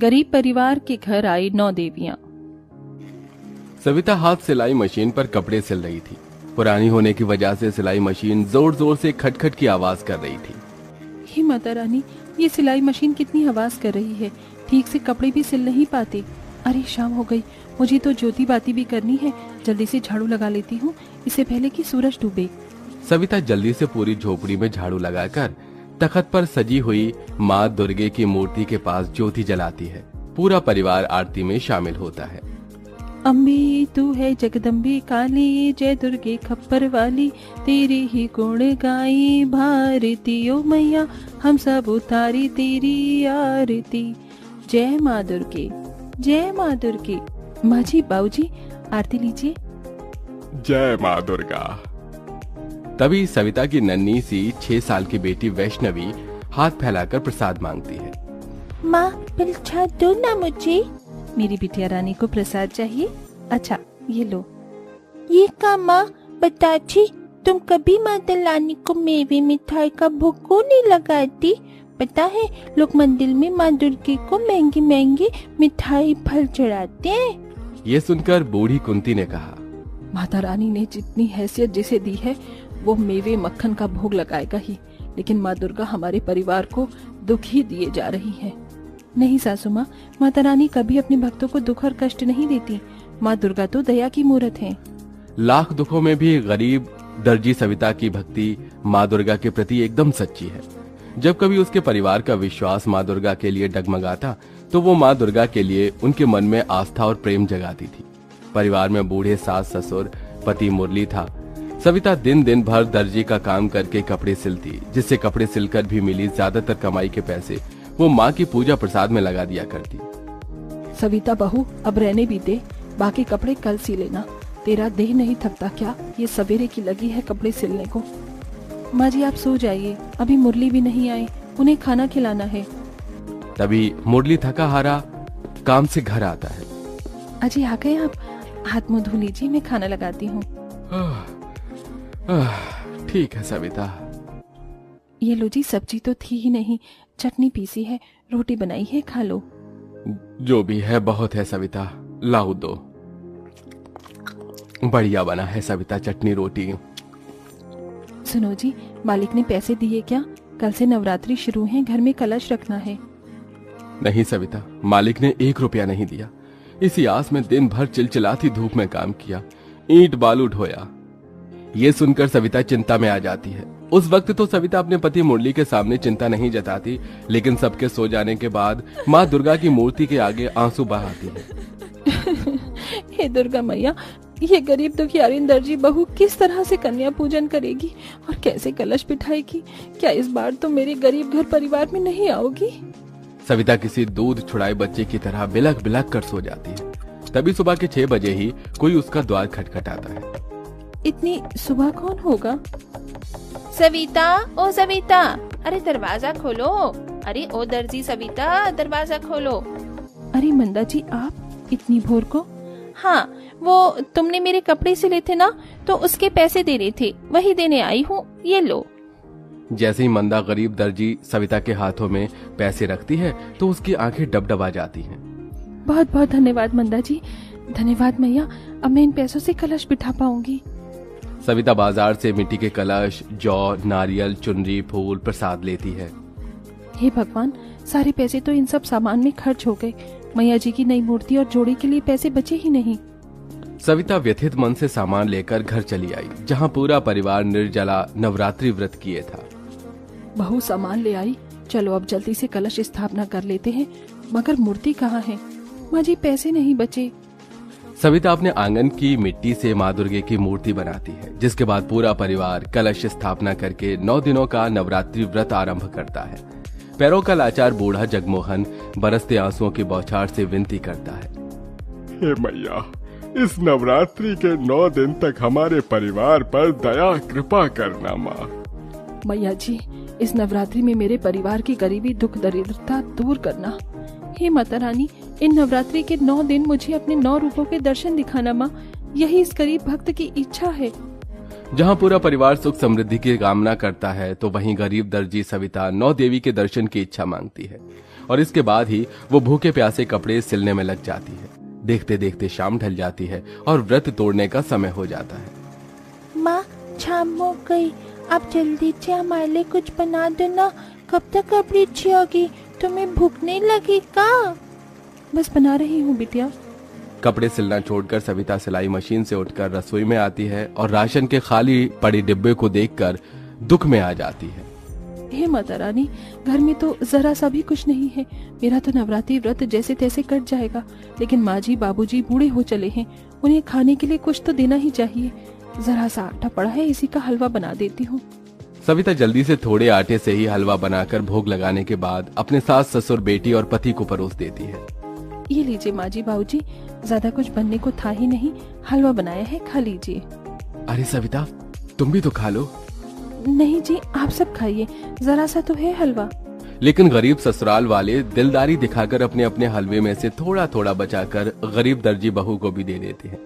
गरीब परिवार के घर आई 9 देवियां। सविता हाथ सिलाई मशीन पर कपड़े सिल रही थी। पुरानी होने की वजह से सिलाई मशीन जोर जोर से खटखट की आवाज कर रही थी। हे माता रानी, ये सिलाई मशीन कितनी आवाज कर रही है, ठीक से कपड़े भी सिल नहीं पाते। अरे शाम हो गई, मुझे तो ज्योति बाती भी करनी है। जल्दी से झाड़ू लगा लेती हूँ, इससे पहले कि सूरज डूबे। सविता जल्दी से पूरी झोपड़ी में झाड़ू लगाकर तख्त पर सजी हुई माँ दुर्गे की मूर्ति के पास ज्योति जलाती है। पूरा परिवार आरती में शामिल होता है। अम्बे तू है जगदम्बे काली, जय दुर्गे खप्पर वाली, तेरे ही गुण गाई भारती ओ मैया, हम सब उतारी तेरी आरती। जय माँ दुर्गे, जय माँ दुर्गे। माँ जी, बाबूजी, आरती लीजिए। जय माँ दुर्गा। तभी सविता की नन्ही सी 6 साल की बेटी वैष्णवी हाथ फैलाकर प्रसाद मांगती है। माँ पिलछा दो ना मुझे। मेरी बिटिया रानी को प्रसाद चाहिए। अच्छा ये लो। ये का माँ बताची, तुम कभी माता रानी को मेवे मिठाई का भोग क्यों नहीं लगाती? पता है लोग मंदिर में माँ दुर्गे को महंगी महंगी मिठाई फल चढ़ाते हैं। ये सुनकर बूढ़ी कुंती ने कहा, माता रानी ने जितनी हैसियत जिसे दी है वो मेवे मक्खन का भोग लगाएगा ही, लेकिन माँ दुर्गा हमारे परिवार को दुख ही दिए जा रही है। नहीं सासू माँ, माता रानी कभी अपने भक्तों को दुख और कष्ट नहीं देती। माँ दुर्गा तो दया की मूर्त है। लाख दुखों में भी गरीब दर्जी सविता की भक्ति माँ दुर्गा के प्रति एकदम सच्ची है। जब कभी उसके परिवार का विश्वास माँ दुर्गा के लिए डगमगाता तो वो माँ दुर्गा के लिए उनके मन में आस्था और प्रेम जगाती थी। परिवार में बूढ़े सास ससुर, पति मुरली था। सविता दिन दिन भर दर्जी का काम करके कपड़े सिलती, जिससे कपड़े सिलकर भी मिली ज्यादातर कमाई के पैसे वो माँ की पूजा प्रसाद में लगा दिया करती। सविता बहू, अब रहने भी दे, बाकी कपड़े कल सी लेना। तेरा देह नहीं थकता क्या? ये सवेरे की लगी है कपड़े सिलने को। माँ जी आप सो जाइए, अभी मुरली भी नहीं आए, उन्हें खाना खिलाना है। तभी मुरली थका हारा काम से घर आता है। अजी आ गए आप? हाथ मुंह धो लीजिए, मैं खाना लगाती हूँ। ठीक है सविता। ये लो जी, सब्जी तो थी ही नहीं, चटनी पीसी है, रोटी बनाई है, खा लो। जो भी है बहुत है सविता, लाओ दो। बढ़िया बना है सविता चटनी रोटी। सुनो जी, मालिक ने पैसे दिए क्या? कल से नवरात्रि शुरू है, घर में कलश रखना है। नहीं सविता, मालिक ने 1 रुपया नहीं दिया। इसी आस में दिन भर चिलचिलाती धूप में काम किया, ईंट बालू ढोया। ये सुनकर सविता चिंता में आ जाती है। उस वक्त तो सविता अपने पति मुरली के सामने चिंता नहीं जताती, लेकिन सबके सो जाने के बाद माँ दुर्गा की मूर्ति के आगे आंसू बहाती है। हे दुर्गा मैया, ये गरीब दुखियारी दर्जी बहू किस तरह से कन्या पूजन करेगी और कैसे कलश बिठाएगी? क्या इस बार तो मेरे गरीब घर परिवार में नहीं आओगी? सविता किसी दूध छुड़ाए बच्चे की तरह बिलख बिलख कर सो जाती है। तभी सुबह के 6 बजे ही कोई उसका द्वार खटखटाता है। इतनी सुबह कौन होगा? सविता, ओ सविता, अरे दरवाजा खोलो। अरे ओ दर्जी सविता, दरवाजा खोलो। अरे मंदा जी, आप इतनी भोर को? हाँ, वो तुमने मेरे कपड़े सिले थे ना, तो उसके पैसे देने थे, वही देने आई हूँ, ये लो। जैसे ही मंदा गरीब दर्जी सविता के हाथों में पैसे रखती है तो उसकी आंखें डबडबा जाती हैं। बहुत बहुत धन्यवाद मंदा जी, धन्यवाद मैया, अब मैं इन पैसों से कलश बिठा पाऊंगी। सविता बाजार से मिट्टी के कलश, जौ, नारियल, चुनरी, फूल, प्रसाद लेती है। हे भगवान, सारे पैसे तो इन सब सामान में खर्च हो गए। मैया जी की नई मूर्ति और जोड़ी के लिए पैसे बचे ही नहीं। सविता व्यथित मन से सामान लेकर घर चली आई, जहाँ पूरा परिवार निर्जला नवरात्रि व्रत किए था। बहू सामान ले आई, चलो अब जल्दी से कलश स्थापना कर लेते हैं। मगर मूर्ति कहाँ है? माँ जी पैसे नहीं बचे। सविता अपने आंगन की मिट्टी से माँ दुर्गे की मूर्ति बनाती है, जिसके बाद पूरा परिवार कलश स्थापना करके 9 दिनों का नवरात्रि व्रत आरंभ करता है। पैरों का लाचार बूढ़ा जगमोहन बरसते आंसुओं की बौछार से विनती करता है, हे मैया, इस नवरात्रि के 9 दिन तक हमारे परिवार पर दया कृपा करना माँ। मैया जी, इस नवरात्रि में मेरे परिवार की गरीबी दुख दरिद्रता दूर करना। हे माता रानी, इन नवरात्रि के 9 दिन मुझे अपने 9 रूपों के दर्शन दिखाना माँ, यही इस गरीब भक्त की इच्छा है। जहाँ पूरा परिवार सुख समृद्धि की कामना करता है, तो वहीं गरीब दर्जी सविता 9 देवी के दर्शन की इच्छा मांगती है और इसके बाद ही वो भूखे प्यासे कपड़े सिलने में लग जाती है। देखते देखते शाम ढल जाती है और व्रत तोड़ने का समय हो जाता है। माँ, शाम हो गई, आप जल्दी से हमारे लिए कुछ बना दो ना। कब तक कपड़ी अच्छी होगी? तुम्हें भूख नहीं लगी का? बस बना रही हूँ बिटिया। कपड़े सिलना छोड़कर सविता सिलाई मशीन से उठकर रसोई में आती है और राशन के खाली पड़े डिब्बे को देखकर दुख में आ जाती है। हे माता रानी, घर में तो जरा सा भी कुछ नहीं है। मेरा तो नवरात्रि व्रत जैसे तैसे कट जाएगा, लेकिन माँ जी बाबूजी बूढ़े हो चले हैं, उन्हें खाने के लिए कुछ तो देना ही चाहिए। जरा सा आटा पड़ा है, इसी का हलवा बना देती हूँ। सविता जल्दी से थोड़े आटे से ही हलवा बनाकर भोग लगाने के बाद अपने सास ससुर बेटी और पति को परोस देती है। ये लीजिए माँ जी बाबूजी, ज्यादा कुछ बनने को था ही नहीं, हलवा बनाया है, खा लीजिए। अरे सविता, तुम भी तो खा लो। नहीं जी, आप सब खाइए, जरा सा तो है हलवा। लेकिन गरीब ससुराल वाले दिलदारी दिखाकर अपने अपने हलवे में से थोड़ा थोड़ा बचाकर गरीब दर्जी बहू को भी दे देते हैं।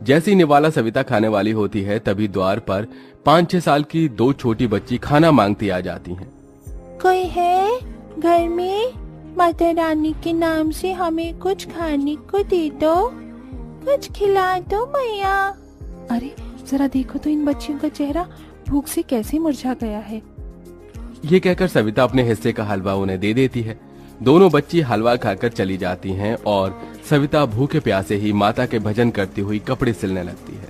जैसी निवाला सविता खाने वाली होती है, तभी द्वार पर 5-6 साल की 2 छोटी बच्ची खाना मांगती आ जाती हैं। कोई है घर में? माता रानी के नाम से हमें कुछ खाने को दे दो, कुछ खिला दो मैया। अरे जरा देखो तो इन बच्चियों का चेहरा भूख से कैसे मुरझा गया है। ये कहकर सविता अपने हिस्से का हलवा उन्हें दे देती है। दोनों बच्ची हलवा खाकर चली जाती हैं और सविता भूखे प्यासे ही माता के भजन करती हुई कपड़े सिलने लगती है।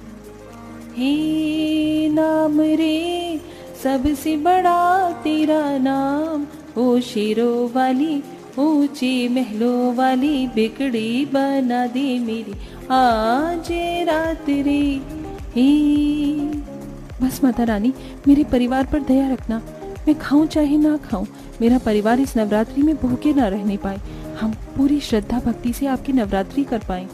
हे नाम रे सबसे बड़ा तेरा नाम, ओ शेरों वाली ऊंचे महलों वाली, बिगड़ी बना दे मेरी आज रात रे। हे बस माता रानी, मेरे परिवार पर दया रखना। मैं खाऊं चाहे ना खाऊं, मेरा परिवार इस नवरात्रि में भूखे ना रहने पाए। हम पूरी श्रद्धा भक्ति से आपकी नवरात्रि कर पाएं।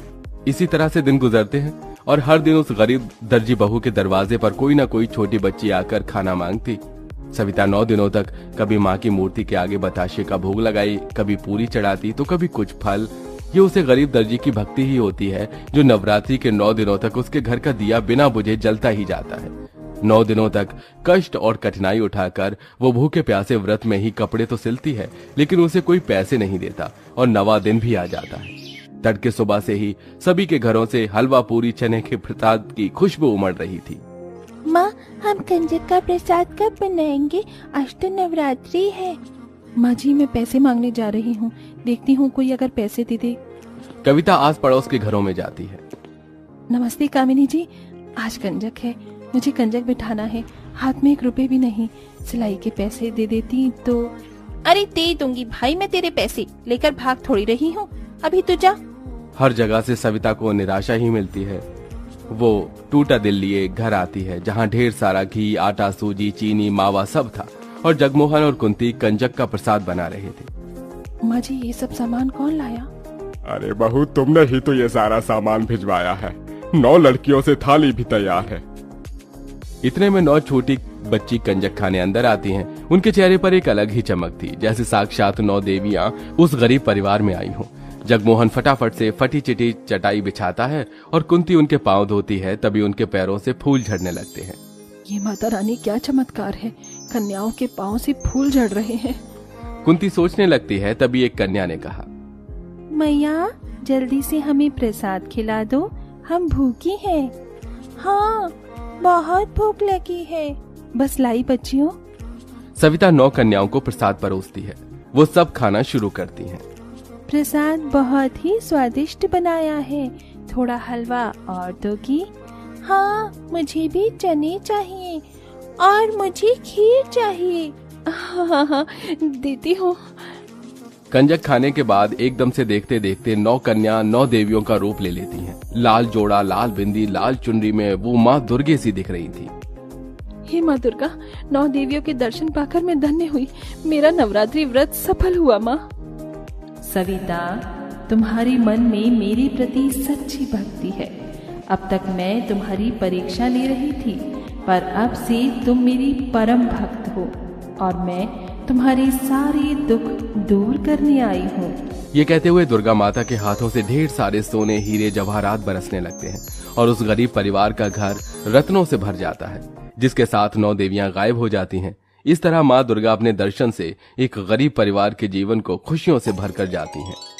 इसी तरह से दिन गुजरते हैं और हर दिन उस गरीब दर्जी बहू के दरवाजे पर कोई ना कोई छोटी बच्ची आकर खाना मांगती। सविता 9 दिनों तक कभी माँ की मूर्ति के आगे बताशे का भोग लगाई, कभी पूरी चढ़ाती तो कभी कुछ फल। ये उसे गरीब दर्जी की भक्ति ही होती है जो नवरात्रि के 9 दिनों तक उसके घर का दिया बिना बुझे जलता ही जाता है। 9 दिनों तक कष्ट और कठिनाई उठाकर वो भूखे प्यासे व्रत में ही कपड़े तो सिलती है, लेकिन उसे कोई पैसे नहीं देता और 9वां दिन भी आ जाता है। तड़के सुबह से ही सभी के घरों से हलवा पूरी चने के प्रसाद की खुशबू उमड़ रही थी। माँ, हम कंजक का प्रसाद कब बनाएंगे? आज तो नवरात्रि है। माँ जी, मैं पैसे मांगने जा रही हूँ, देखती हूँ कोई अगर पैसे दे दे। कविता आस पड़ोस के घरों में जाती है। नमस्ते कामिनी जी, आज कंजक है, मुझे कंजक बिठाना है, हाथ में 1 रुपए भी नहीं। सिलाई के पैसे दे देती तो। अरे दे दूंगी भाई, मैं तेरे पैसे लेकर भाग थोड़ी रही हूँ, अभी तो जा। हर जगह से सविता को निराशा ही मिलती है। वो टूटा दिल लिए घर आती है, जहाँ ढेर सारा घी, आटा, सूजी, चीनी, मावा सब था और जगमोहन और कुंती कंजक का प्रसाद बना रहे थे। माँ जी, ये सब सामान कौन लाया? अरे बहू, तुमने ही तो ये सारा सामान भिजवाया है। 9 लड़कियों से थाली भी तैयार है। इतने में 9 छोटी बच्ची कंजक खाने अंदर आती हैं। उनके चेहरे पर एक अलग ही चमक थी, जैसे साक्षात 9 देवियां उस गरीब परिवार में आई हों। जगमोहन फटाफट से फटी चिटी चटाई बिछाता है और कुंती उनके पांव धोती है, तभी उनके पैरों से फूल झड़ने लगते हैं। ये माता रानी क्या चमत्कार है, कन्याओं के पांव से फूल झड़ रहे हैं। कुंती सोचने लगती है, तभी एक कन्या ने कहा, मैया जल्दी से हमें प्रसाद खिला दो, हम भूखी हैं। हाँ, बहुत भूख लगी है। बस लाई बच्चियों। सविता 9 कन्याओं को प्रसाद परोसती है। वो सब खाना शुरू करती हैं। प्रसाद बहुत ही स्वादिष्ट बनाया है, थोड़ा हलवा और दोगी? हाँ, मुझे भी चने चाहिए और मुझे खीर चाहिए। हाँ, देती हूँ। कंजक खाने के बाद एकदम से देखते देखते 9 कन्या 9 देवियों का रूप ले लेती हैं। लाल जोड़ा, लाल बिंदी, लाल चुनरी में वो माँ दुर्गे सी दिख रही थी। हे माँ दुर्गा, 9 देवियों के दर्शन पाकर मैं धन्य हुई। मेरा नवरात्रि व्रत सफल हुआ। माँ सविता, तुम्हारे मन में मेरे प्रति सच्ची भक्ति है। अब तक मैं तुम्हारी परीक्षा ले रही थी, पर अब से तुम मेरी परम भक्त हो और मैं तुम्हारे सारे दुख दूर करने आई हूँ। ये कहते हुए दुर्गा माता के हाथों से ढेर सारे सोने, हीरे, जवाहरात बरसने लगते हैं और उस गरीब परिवार का घर रत्नों से भर जाता है, जिसके साथ 9 देवियां गायब हो जाती हैं। इस तरह माँ दुर्गा अपने दर्शन से एक गरीब परिवार के जीवन को खुशियों से भरकर जाती हैं।